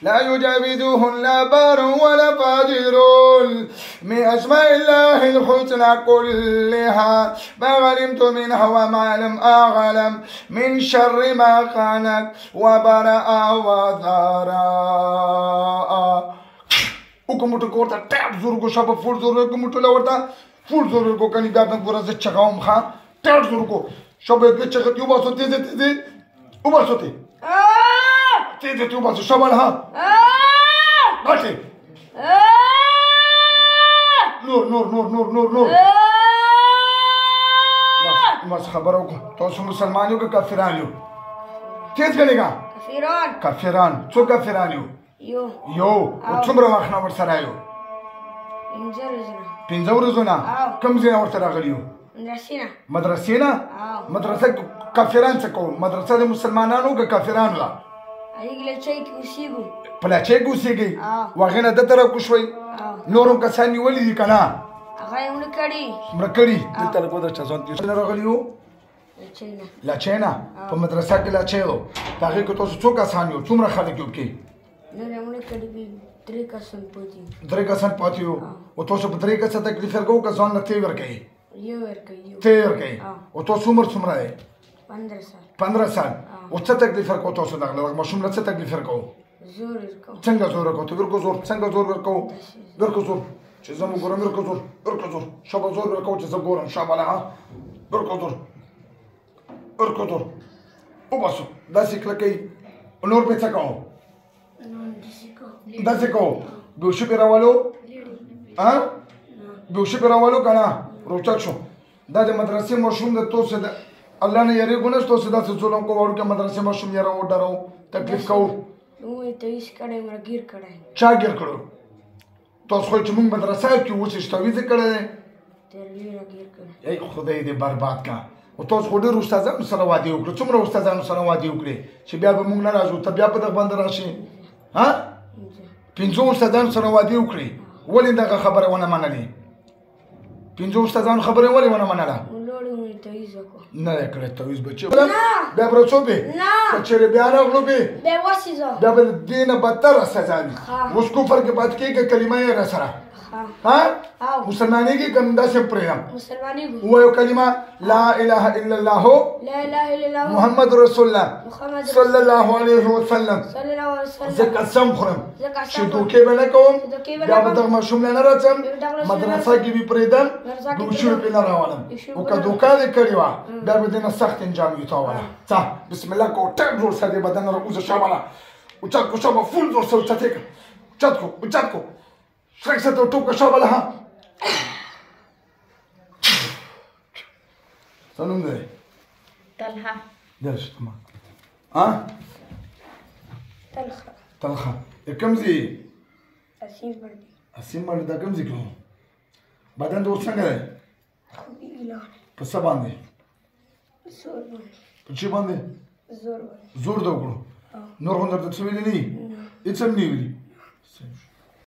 لا يجاوزهن لا بار ولا فاجر من أسماء الله الحسنى كلها ما علمت منها وما لم أعلم من شر ما خلق وبرأ وذراء. وكمتو كورتا تاب زوركو شابا فول زوركو متو لورتا فول زوركو كاني بابن كورا زي تشغاوم خا تاب زوركو شابا يبقى تشغل يوباسو تيزي تيزي يوباسو تي تيزي يوباسو شابا لها غاتي نور نور نور نور نور نور بس خبروكو توسو مسلمانيو که کافرانيو تيز گنيگا کافران چو کافرانيو یو څومره وخت نه ورسره یو 15 ورځونه کوم ځای ورته راغلی یو مدرسې نه مدرسه کافران څه کوو مدرسه د مسلمانانو که کافرانو ده په لاچۍ کې اوسېږئ وهغې نه دلته راکوشوئ نور هم کسان نیولي دي که نه مړه کړي دلته لږ ودرشه ځان تېر نه راغلي یو لاچۍ نه په مدرسه کې لاچۍ و د هغې کې تاسو څو کسان یو څومره خلک یو پکې درې کسان پاتې یو او تاسو په درې کسه تکلیف ورکوو که ځان نه تی ورکوئ تی ورکوئ او تاسو عمر څومره دی 15 سال او څه تکلیف ورکوو تاسو دغه ماشوم له څه تکلیف ورکوو څنګه زور ورکوو ته ورکو زور څنګه زور ورکوو ورکو زور چې زه مو ګورم ورکو زور ورکو زور شابه زور ورکوو چې زه ګورم شابه له ورکو زور ورکو زور وباسو داسې کلکئ نور به څه کوو داسې کوو بیهوشي پرې راولو بیهوشي پرې راولو که نه روچت شو دا د مدرسې ماشوم د تاسو د الله نه یېرېږو نه چې تاسو داسې ظلم کوو وړوکی مدرسې ماشوم یېروو ډروو تکلیف کوو چا ګیر کړو تاسو خو چې مونږ مدرسه کې اوس یې تعویض یې کړی دی ای خدای دې برباد کا او تاسو خو ډېر استادانو سره وعدې وکړو څومره استادانو سره وعدې وکړې چې بیا به مونږ نه راځو ته بیا په دغه باندې راشې 15 استادانو سره وعدې وکړې ولې دغه خبره ونه منلې 15 استادانو خبره ولې ونه منله نه یې کړی تعویض بچي بیا به رسوبې که چېرې بیا راغلو بې بیا به د دې نه بدتره سزا وي اوس کفر کې پاتې کېږي کلمه یې راسره مسلمانېږي که داسې پرېږدم ووایو کلمه لا اله الا الله محمد رسول الله صلی الله علیه وسلم زه قسم خورم چې دوکې به نه کوم بیا به دغه ماشوم نه نه راځم مدرسه کې به پرېږدم بیهوشي به پرې نه راولم او که دوکه دې کړې وه بیا به دې نه سخت انجام وي تاوله ځه بسم الله کو ټک جوړ سه دې بدن نه راوځه شابله اوچت کو شابه فول جوړ سه اوچت یې کړه اوچت کو اوچت کو شرک سه ته ټوکه شابله ها څه نوم دی طلحه درشه تمام طلحه کوم ځای اسیم باندې دا کوم ځای کې بدن د اوس څنګه دی په څه باندې په چی باندې زور د وکړو نور هم درته څه ویلي نه دي هېڅ هم نه ویلي